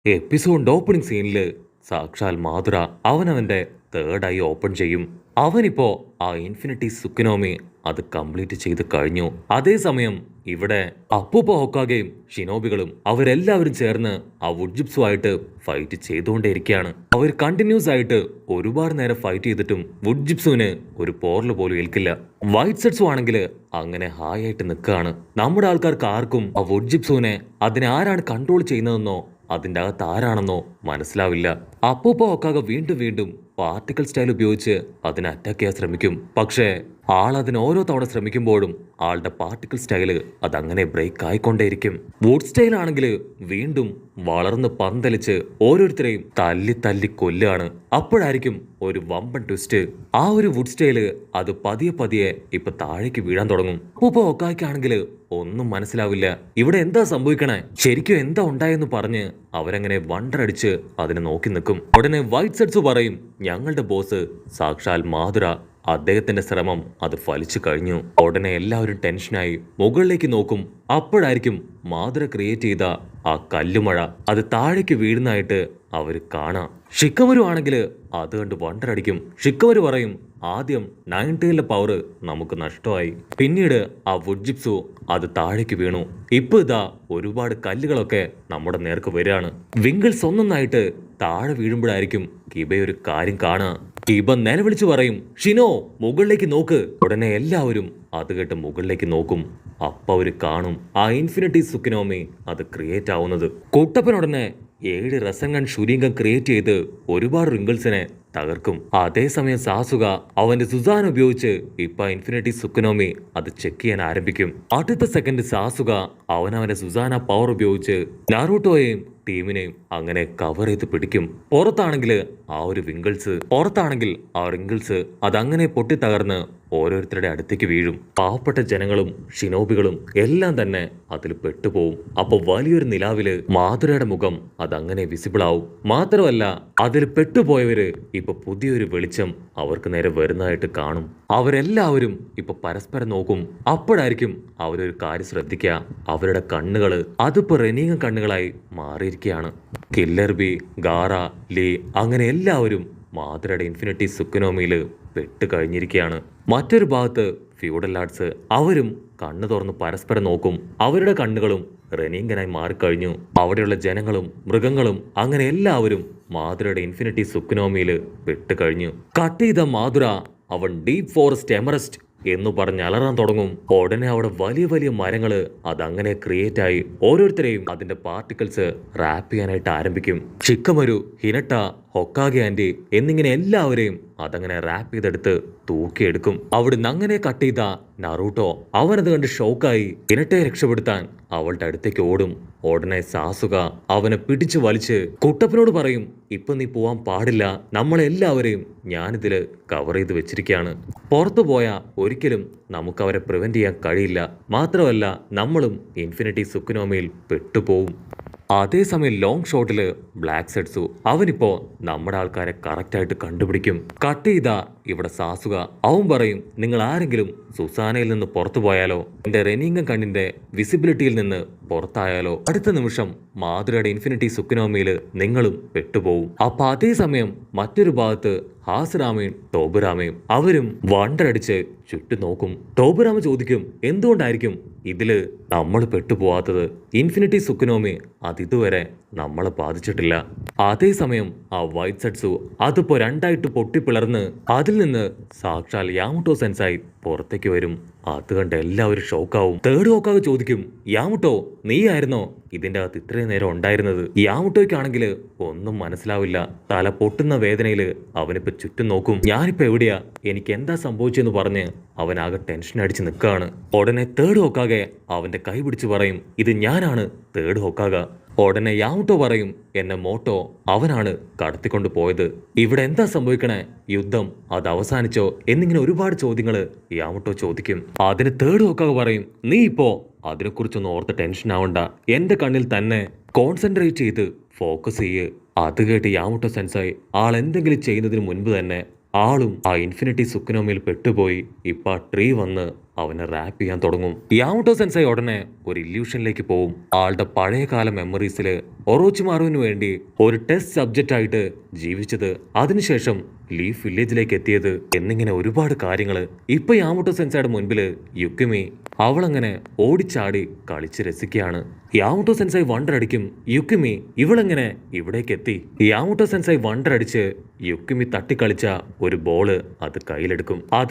എപ്പിസോഡിന്റെ opening സീനില് സാക്ഷാൽ മാതുര അവനവന്റെ third eye open ചെയ്യും. അവനിപ്പോ ആ ഇൻഫിനിറ്റി സുക്കിനോമി അത് കംപ്ലീറ്റ് ചെയ്ത് കഴിഞ്ഞു. അതേസമയം ഇവിടെ അപ്പൂപ്പ ഹൊക്കാഗെയും ഷിനോബികളും അവരെല്ലാവരും ചേർന്ന് ആ വുഡ്ജിപ്സുമായിട്ട് ഫൈറ്റ് ചെയ്തുകൊണ്ടേയിരിക്കുകയാണ്. അവർ കണ്ടിന്യൂസ് ആയിട്ട് ഒരുപാട് നേരം ഫൈറ്റ് ചെയ്തിട്ടും വുഡ്ജിപ്സുവിന് ഒരു പോറൽ പോലും ഏൽക്കില്ല. വൈറ്റ് സെറ്റ്സും ആണെങ്കിൽ അങ്ങനെ ഹായ് ആയിട്ട് നിൽക്കുകയാണ്. നമ്മുടെ ആൾക്കാർക്ക് ആർക്കും ആ വുഡ്ജിപ്സുവിനെ അതിനെ ആരാണ് കൺട്രോൾ ചെയ്യുന്നതെന്നോ അതിൻ്റെ അകത്ത് ആരാണെന്നോ മനസ്സിലാവില്ല. അപ്പൂപ്പ ഹൊക്കാഗെ വീണ്ടും വീണ്ടും പാർട്ടിക്കൽ സ്റ്റൈൽ ഉപയോഗിച്ച് അതിനെ അറ്റാക്ക് ചെയ്യാൻ ശ്രമിക്കും. പക്ഷേ ആൾ അതിന് ഓരോ തവണ ശ്രമിക്കുമ്പോഴും ആളുടെ പാർട്ടിക്കൽ സ്റ്റൈല് അതങ്ങനെ ബ്രേക്ക് ആയിക്കൊണ്ടേയിരിക്കും. വുഡ് സ്റ്റൈൽ ആണെങ്കിൽ വീണ്ടും വളർന്ന് പന്തലിച്ച് ഓരോരുത്തരെയും തല്ലി തല്ലി കൊല്ലുകയാണ്. അപ്പോഴായിരിക്കും ഒരു വമ്പൻ ട്വിസ്റ്റ്. ആ ഒരു വുഡ് സ്റ്റൈല് അത് പതിയെ പതിയെ ഇപ്പൊ താഴേക്ക് വീഴാൻ തുടങ്ങും. അപ്പൂപ്പ ഹൊക്കാഗെയാണെങ്കിൽ ഒന്നും മനസ്സിലാവില്ല. ഇവിടെ എന്താ സംഭവിക്കണേ, ശരിക്കും എന്താ ഉണ്ടായെന്ന് പറഞ്ഞ് അവരങ്ങനെ വണ്ടറടിച്ച് അതിനെ നോക്കി നിൽക്കും. ഉടനെ വൈറ്റ് സെറ്റ്സ് പറയും, ഞങ്ങളുടെ ബോസ് സാക്ഷാൽ മാതുര, അദ്ദേഹത്തിന്റെ ശ്രമം അത് ഫലിച്ചു കഴിഞ്ഞു. ഉടനെ എല്ലാവരും ടെൻഷനായി മുകളിലേക്ക് നോക്കും. അപ്പോഴായിരിക്കും മാതുര ക്രിയേറ്റ് ചെയ്ത ആ കല്ലുമഴ അത് താഴേക്ക് വീഴുന്നതായിട്ട് അവര് കാണാം. ഷിക്കമരു ആണെങ്കിൽ അത് കണ്ട് വണ്ടറടിക്കും. ഷിക്കമരു പറയും, ആദ്യം നയൻറ്റയിലെ പവർ നമുക്ക് നഷ്ടമായി, പിന്നീട് ആ വുഡ്ജിപ്സു അത് താഴേക്ക് വീണു, ഇപ്പൊ ഇതാ ഒരുപാട് കല്ലുകളൊക്കെ നമ്മുടെ നേർക്ക് വരികയാണ്. വിങ്കിൾസ് ഒന്നൊന്നായിട്ട് താഴെ വീഴുമ്പോഴായിരിക്കും കിബ ഒരു കാര്യം കാണുക. കിബ നിലവിളിച്ചു പറയും, ഷിനോ മുകളിലേക്ക് നോക്ക്. ഉടനെ എല്ലാവരും അത് കേട്ട് മുകളിലേക്ക് നോക്കും. അപ്പൊ അവര് കാണും ആ ഇൻഫിനിറ്റി സുക്കിനോമി അത് ക്രിയേറ്റ് ആവുന്നത്. കുട്ടപ്പനുടനെ 7 റസംഗൺ ഷുരിംഗം ക്രിയേറ്റ് ചെയ്ത് ഒരുപാട് റിങ്കിൾസിനെ തകർക്കും. അതേസമയം സാസുക അവന്റെ സുസാന ഉപയോഗിച്ച് ഇപ്പൊ ഇൻഫിനിറ്റി സുക്കനോമി അത് ചെക്ക് ചെയ്യാൻ ആരംഭിക്കും. അടുത്ത സെക്കൻഡ് സാസുക അവനവന്റെ സുസാന പവർ ഉപയോഗിച്ച് നാറൂട്ടോയെയും ടീമിനെയും അങ്ങനെ കവർ ചെയ്ത് പിടിക്കും. പുറത്താണെങ്കിൽ ആ ഒരു റിങ്കിൾസ് അതങ്ങനെ പൊട്ടി തകർന്ന് ഓരോരുത്തരുടെ അടുത്തേക്ക് വീഴും. പാവപ്പെട്ട ജനങ്ങളും ഷിനോബികളും എല്ലാം തന്നെ അതിൽ പെട്ടുപോകും. അപ്പൊ വലിയൊരു നിലാവില് മാതുരയുടെ മുഖം അതങ്ങനെ വിസിബിൾ ആവും. മാത്രമല്ല അതിൽ പെട്ടുപോയവര് ഇപ്പൊ പുതിയൊരു വെളിച്ചം അവർക്ക് നേരെ വരുന്നതായിട്ട് കാണും. അവരെല്ലാവരും ഇപ്പൊ പരസ്പരം നോക്കും. അപ്പോഴായിരിക്കും അവരൊരു കാര്യം ശ്രദ്ധിക്കുക, അവരുടെ കണ്ണുകള് അതിപ്പോ റെനീങ്ങ കണ്ണുകളായി മാറിയിരിക്കുകയാണ്. കില്ലർ ബി, ഗാറ, ലീ അങ്ങനെ എല്ലാവരും മാതുരയുടെ ഇൻഫിനിറ്റി സുക്കനോമിയിൽ പെട്ട് കഴിഞ്ഞിരിക്കുകയാണ്. മറ്റൊരു ഭാഗത്ത് ഫ്യൂഡൽ ആർട്സ് അവരും കണ്ണു തുറന്ന് പരസ്പരം നോക്കും. അവരുടെ കണ്ണുകളും റെനീങ്കനായി മാറിക്കഴിഞ്ഞു. അവിടെയുള്ള ജനങ്ങളും മൃഗങ്ങളും അങ്ങനെ എല്ലാവരും മാതുരയുടെ ഇൻഫിനിറ്റി സുക്കനോമിയിൽ പെട്ട് കഴിഞ്ഞു. കട്ട് ചെയ്ത മാതുര അവൻ ഡീപ് ഫോറസ്റ്റ് എമറസ്റ്റ് എന്ന് പറഞ്ഞ് അലറാൻ തുടങ്ങും. ഉടനെ അവിടെ വലിയ വലിയ മരങ്ങള് അതങ്ങനെ ക്രിയേറ്റ് ആയി ഓരോരുത്തരെയും അതിന്റെ പാർട്ടിക്കിൾസ് റാപ്പ് ചെയ്യാനായിട്ട് ആരംഭിക്കും. ഷിക്കമരു, ഹിനട്ട, ഹൊക്കാഗെ ആന്റി എന്നിങ്ങനെ എല്ലാവരെയും അതങ്ങനെ റാപ്പ് ചെയ്തെടുത്ത് തൂക്കിയെടുക്കും. അവിടുന്ന് അങ്ങനെ കട്ട് ചെയ്ത നറൂട്ടോ അവനത് കണ്ട് ഷോക്കായി ഹിനട്ടയെ രക്ഷപ്പെടുത്താൻ അവളുടെ അടുത്തേക്ക് ഓടും. ഉടനെ സാസുക അവനെ പിടിച്ചു വലിച്ച് കുട്ടപ്പനോട് പറയും, ഇപ്പൊ നീ പോവാൻ പാടില്ല, നമ്മളെല്ലാവരെയും ഞാനിതില് കവർ ചെയ്ത് വെച്ചിരിക്കുകയാണ്. പുറത്തു പോയാ ഒരിക്കലും നമുക്ക് അവരെ പ്രിവെന്റ് ചെയ്യാൻ കഴിയില്ല. മാത്രമല്ല നമ്മളും ഇൻഫിനിറ്റി സുക്കനോമിയിൽ പെട്ടുപോകും. അതേസമയം ലോങ് ഷോട്ടില് ബ്ലാക്ക് സെറ്റ്സു അവനിപ്പോ നമ്മുടെ ആൾക്കാരെ കറക്റ്റായിട്ട് കണ്ടുപിടിക്കും. കട്ട് ചെയ്ത ഇവിടെ സാസുക അവൻ പറയും, നിങ്ങൾ ആരെങ്കിലും സുസാനയിൽ നിന്ന് പുറത്തു പോയാലോ, എന്റെ റെനീങ്ങം കണ്ണിന്റെ വിസിബിലിറ്റിയിൽ നിന്ന് പുറത്തായാലോ അടുത്ത നിമിഷം മാതുരയുടെ ഇൻഫിനിറ്റി സുക്കനോമിയിൽ നിങ്ങളും പെട്ടുപോകും. അപ്പൊ അതേസമയം മറ്റൊരു ഭാഗത്ത് ഹാസ്രാമയും ടോബുരാമയും അവരും വണ്ടറടിച്ച് ചുറ്റും നോക്കും. ടോബുരാമ ചോദിക്കും, എന്തുകൊണ്ടായിരിക്കും ഇതില് നമ്മൾ പെട്ടുപോകാത്തത്? ഇൻഫിനിറ്റി സുക്കനോമി അതിതുവരെ നമ്മളെ ബാധിച്ചിട്ടില്ല. അതേസമയം ആ വൈറ്റ് സെറ്റ്സു അതിപ്പോ രണ്ടായിട്ട് പൊട്ടിപ്പിളർന്ന് അതിൽ നിന്ന് സാക്ഷാൽ യാമുട്ടോ സെൻസായി പുറത്തേക്ക് വരും. അത് കണ്ട് എല്ലാവരും ഷോക്കാവും. തേർഡ് ഹൊക്കാഗെ ചോദിക്കും, യാമുട്ടോ നീ ആയിരുന്നോ ഇതിന്റെ അകത്ത് ഇത്രയും നേരം ഉണ്ടായിരുന്നത്? യാമുട്ടോയ്ക്കാണെങ്കിൽ ഒന്നും മനസ്സിലാവില്ല. തല പൊട്ടുന്ന വേദനയില് അവനിപ്പോ ചുറ്റും നോക്കും. ഞാനിപ്പോ എവിടെയാ, എനിക്ക് എന്താ സംഭവിച്ചെന്ന് പറഞ്ഞ് അവനാകെ ടെൻഷൻ അടിച്ച് നിൽക്കുകയാണ്. ഉടനെ തേർഡ് ഹൊക്കാഗെ അവന്റെ കൈ പിടിച്ച് പറയും, ഇത് ഞാനാണ് തേർഡ് ഹൊക്കാഗെ. ഉടനെ യാമുട്ടോ പറയും, എന്നെ മോട്ടോ അവനാണ് കടത്തിക്കൊണ്ട് പോയത്. ഇവിടെ എന്താ സംഭവിക്കണേ, യുദ്ധം അത് അവസാനിച്ചോ എന്നിങ്ങനെ ഒരുപാട് ചോദ്യങ്ങള് യാമുട്ടോ ചോദിക്കും. അതിന് തേർഡ് ഹൊക്കാഗെ പറയും, നീ ഇപ്പോ അതിനെക്കുറിച്ചൊന്നും ഓർത്ത് ടെൻഷൻ ആവണ്ട, എന്റെ കണ്ണിൽ തന്നെ കോൺസെൻട്രേറ്റ് ചെയ്ത് ഫോക്കസ് ചെയ്യ്. അത് കേട്ട് യാമുട്ടോ സെൻസായി ആൾ എന്തെങ്കിലും ചെയ്യുന്നതിന് മുൻപ് തന്നെ ആളും ആ ഇൻഫിനിറ്റി സുക്കനോമിയിൽ പെട്ടുപോയി ഇപ്പൊ ട്രീ വന്ന് അവനെ റാപ്പ് ചെയ്യാൻ തുടങ്ങും. യാമട്ടോ സെൻസൈ ഉടനെ ഒരു ഇല്യൂഷനിലേക്ക് പോവും. ആളുടെ പഴയകാല മെമ്മറീസില് ഒറോച്ചിമാറുവിന് വേണ്ടി ഒരു ടെസ്റ്റ് സബ്ജക്റ്റ് ആയിട്ട് ജീവിച്ചത്, അതിനുശേഷം ലീഫ് വില്ലേജിലേക്ക് എത്തിയത് എന്നിങ്ങനെ ഒരുപാട് കാര്യങ്ങള്. ഇപ്പൊ യാമട്ടോ സെൻസൈയുടെ മുൻപില് യുക്കിമി അവളങ്ങനെ ഓടിച്ചാടി കളിച്ച് രസിക്കുകയാണ്. യാമട്ടോ സെൻസൈ വണ്ടർ അടിക്കും, യുക്കിമി ഇവളെങ്ങനെ ഇവിടേക്ക് എത്തി? യാമട്ടോ സെൻസൈ വണ്ടർ അടിച്ച് യുക്കിമി തട്ടിക്കളിച്ച ഒരു ബോള് അത്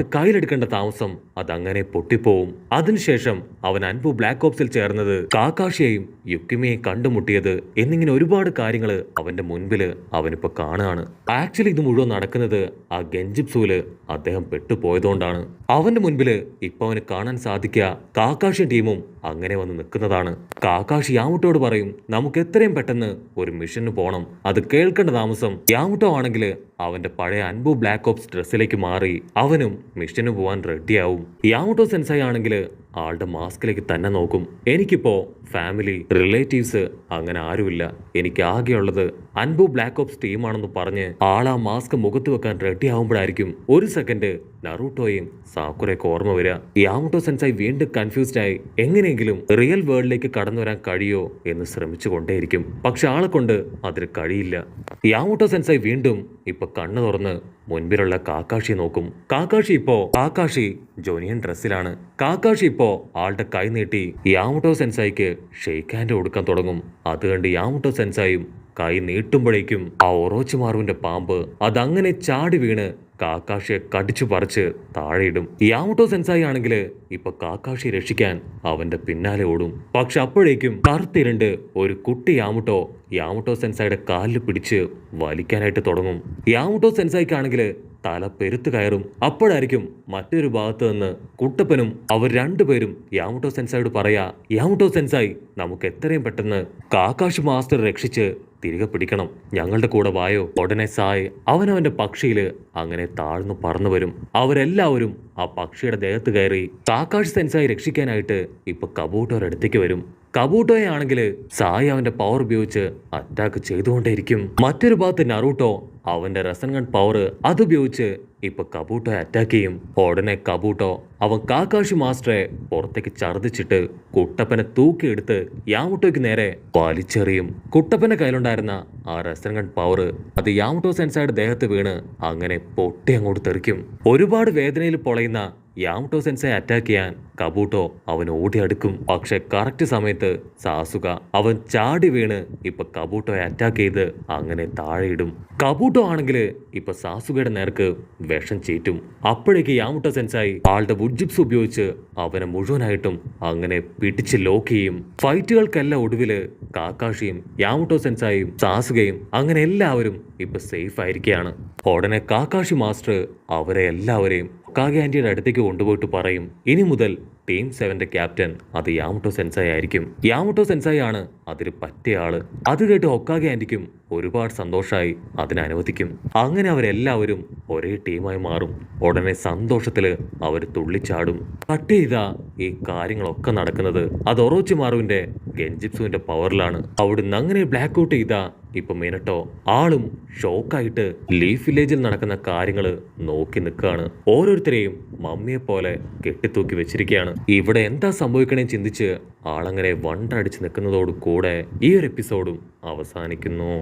കയ്യിലെടുക്കേണ്ട താമസം അതങ്ങനെ പൊട്ടിപ്പോവും. അതിനുശേഷം അവൻ അൻപു ബ്ലാക്ക് ഓപ്സിൽ ചേർന്നത്, കാക്കാഷിയെയും യുക്കിമിയെ കണ്ടുമുട്ടിയത് എന്നിങ്ങനെ ഒരുപാട് കാര്യങ്ങൾ അവന്റെ മുൻപില് അവനിപ്പോ കാണുകയാണ്. ആക്ച്വലി ഇത് മുഴുവൻ നടക്കുന്നത് ആ ഗെഞ്ചിപ്സുവില് അദ്ദേഹം പെട്ടുപോയതുകൊണ്ടാണ്. അവന്റെ മുൻപില് ഇപ്പൊ അവന് കാണാൻ സാധിക്കുക കാക്കാഷി ടീമും അങ്ങനെ വന്ന് നിൽക്കുന്നതാണ്. കാക്കാഷി യാമുട്ടോട് പറയും, നമുക്ക് എത്രയും പെട്ടെന്ന് ഒരു മിഷന് പോണം. അത് കേൾക്കേണ്ട താമസം യാമുട്ടോ ആണെങ്കിൽ അവന്റെ പഴയ അൻപു ബ്ലാക്ക് ഓപ്സ് ഡ്രസ്സിലേക്ക് മാറി അവനും മിഷന് പോവാൻ റെഡിയാവും. യാമുട്ടോ സെൻസൈ ആണെങ്കിൽ ആളുടെ മാസ്കിലേക്ക് തന്നെ നോക്കും. എനിക്കിപ്പോ ഫാമിലി റിലേറ്റീവ്സ് അങ്ങനെ ആരുമില്ല, എനിക്ക് ആകെയുള്ളത് അൻപു ബ്ലാക്ക് ഓപ്സ് ടീമാണെന്ന് പറഞ്ഞ് ആളാ മാസ്ക് മുഖത്ത് വെക്കാൻ റെഡി ആവുമ്പോഴായിരിക്കും ഒരു സെക്കൻഡ് നറൂട്ടോയും സാക്കുറയൊക്കെ ഓർമ്മ വരിക. യാമുട്ടോ സെൻസൈ വീണ്ടും കൺഫ്യൂസ്ഡ് ആയി എങ്ങനെയെങ്കിലും റിയൽ വേൾഡിലേക്ക് കടന്നു വരാൻ കഴിയോ എന്ന് ശ്രമിച്ചുകൊണ്ടേയിരിക്കും. പക്ഷെ ആളെ കൊണ്ട് അതിന് കഴിയില്ല. യാമുട്ടോ സെൻസൈ വീണ്ടും ഇപ്പൊ കണ്ണു തുറന്ന് മുൻപിലുള്ള കാക്കാഷി നോക്കും. കാക്കാഷി ജോനിയൻ ഡ്രസ്സിലാണ്. കാക്കാഷി ഇപ്പോ ആളുടെ കൈ നീട്ടി യാമുട്ടോ സെൻസൈക്ക് ഷെയ്ക്ക് ഹാൻഡ് കൊടുക്കാൻ തുടങ്ങും. അത് കണ്ട് യാമുട്ടോ സെൻസൈയും കൈ നീട്ടുമ്പോഴേക്കും ആ ഒറോച്ചിമാറുവിന്റെ പാമ്പ് അതങ്ങനെ ചാടി വീണ് കാക്കാഷിയെ കടിച്ചു പറിച്ച് താഴെയിടും. യാമുട്ടോ സെൻസായി ആണെങ്കിൽ ഇപ്പൊ കാക്കാഷി രക്ഷിക്കാൻ അവന്റെ പിന്നാലെ ഓടും. പക്ഷെ അപ്പോഴേക്കും കറുത്തിരണ്ട് ഒരു കുട്ടി യാമുട്ടോ സെൻസായിയുടെ കാലിൽ പിടിച്ച് വലിക്കാനായിട്ട് തുടങ്ങും. യാമുട്ടോ സെൻസായിക്കാണെങ്കിൽ തല പെരുത്ത് കയറും. അപ്പോഴായിരിക്കും മറ്റൊരു ഭാഗത്ത് നിന്ന് കുട്ടപ്പനും അവർ രണ്ടുപേരും യാമുട്ടോ സെൻസായോട് പറയാ, യാമുട്ടോ സെൻസായി നമുക്ക് എത്രയും പെട്ടെന്ന് കാക്കാഷി മാസ്റ്റർ രക്ഷിച്ച് തിരികെ പിടിക്കണം, ഞങ്ങളുടെ കൂടെ വായോ. ഉടനെ സായ് അവനവന്റെ പക്ഷിയില് അങ്ങനെ താഴ്ന്നു പറന്നു വരും. അവരെല്ലാവരും ആ പക്ഷിയുടെ ദേഹത്ത് കയറി കാക്കാഷി സെൻസായി രക്ഷിക്കാനായിട്ട് ഇപ്പൊ കബൂട്ടോയുടെ അടുത്തേക്ക് വരും. കബൂട്ടോയെ ആണെങ്കിൽ സായ് അവന്റെ പവർ ഉപയോഗിച്ച് അറ്റാക്ക് ചെയ്തുകൊണ്ടേയിരിക്കും. മറ്റൊരു ഭാഗത്ത് നറൂട്ടോ അവന്റെ റസൻഗൺ പവർ അതുപയോഗിച്ച് ഇപ്പൊ കബൂട്ടോയെ അറ്റാക്ക് ചെയ്യും. ഉടനെ കബൂട്ടോ അവൻ കാക്കാഷി മാസ്റ്ററെ പുറത്തേക്ക് ഛർദ്ദിച്ചിട്ട് കുട്ടപ്പനെ തൂക്കിയെടുത്ത് യാമുട്ടോയ്ക്ക് നേരെ വലിച്ചെറിയും. കുട്ടപ്പന്റെ കയ്യിലുണ്ടായിരുന്ന ആ റസൻഗൺ പവർ അത് യാമുട്ടോ സെൻസായുടെ ദേഹത്ത് വീണ് അങ്ങനെ പൊട്ടി അങ്ങോട്ട് തെറിക്കും. ഒരുപാട് വേദനയിൽ പൊളയുന്ന യാമുട്ടോ സെൻസയെ അറ്റാക്ക് ചെയ്യാൻ കബൂട്ടോ അവൻ ഓടി അടുക്കും. പക്ഷെ കറക്റ്റ് സമയത്ത് സാസുക അവൻ ചാടി വീണ് ഇപ്പൊ കബൂട്ടോയെ അറ്റാക്ക് ചെയ്ത് അങ്ങനെ താഴെയിടും. കബൂട്ടോ ആണെങ്കിൽ ഇപ്പൊ സാസുകയുടെ നേർക്ക് വിഷം ചീറ്റും. അപ്പോഴേക്ക് യാമുട്ടോ സെൻസായി ആളുടെ വുഡ്ജിപ്സ് ഉപയോഗിച്ച് അവനെ മുഴുവനായിട്ടും അങ്ങനെ പിടിച്ച് ലോക്ക് ചെയ്യും. ഫൈറ്റുകൾക്കെല്ലാം ഒടുവില് കാക്കാഷിയും യാമുട്ടോ സെൻസായും സാസുകയും അങ്ങനെ എല്ലാവരും ഇപ്പൊ സേഫ് ആയിരിക്കുകയാണ്. ഉടനെ കാക്കാഷി മാസ്റ്റർ അവരെ എല്ലാവരെയും ഹൊക്കാഗെ ആന്റിയുടെ അടുത്തേക്ക് കൊണ്ടുപോയിട്ട് പറയും, ഇനി മുതൽ ടീം 7ന്റെ ക്യാപ്റ്റൻ അത് യാമുട്ടോ സെൻസായി ആയിരിക്കും. യാമുട്ടോ സെൻസായി ആണ് അതിന് പറ്റിയ ആള്. അത് കേട്ട് ഹൊക്കാഗെ ആന്റിക്കും ഒരുപാട് സന്തോഷമായി അതിനെ അനുവദിക്കും. അങ്ങനെ അവരെല്ലാവരും ഒരേ ടീമായി മാറും. ഉടനെ സന്തോഷത്തില് അവർ തുള്ളിച്ചാടും. കട്ട് ചെയ്താ ഈ കാര്യങ്ങളൊക്കെ നടക്കുന്നത് അത് ഒറോച്ചിമാറുവിന്റെ ഗെഞ്ചിപ്സുവിന്റെ പവറിലാണ്. അവിടുന്ന് അങ്ങനെ ബ്ലാക്ക് ഔട്ട് ചെയ്താ ഇപ്പൊ മിനട്ടോ ആളും ഷോക്കായിട്ട് ലീഫ് വില്ലേജിൽ നടക്കുന്ന കാര്യങ്ങള് നോക്കി നിൽക്കുകയാണ്. ഓരോരുത്തരെയും മമ്മിയെ പോലെ കെട്ടിത്തൂക്കി വെച്ചിരിക്കുകയാണ്. ഇവിടെ എന്താ സംഭവിക്കണേ ചിന്തിച്ച് ആളങ്ങനെ വണ്ടടിച്ച് നിൽക്കുന്നതോടു കൂടെ ഈ ഒരു എപ്പിസോഡും അവസാനിക്കുന്നു.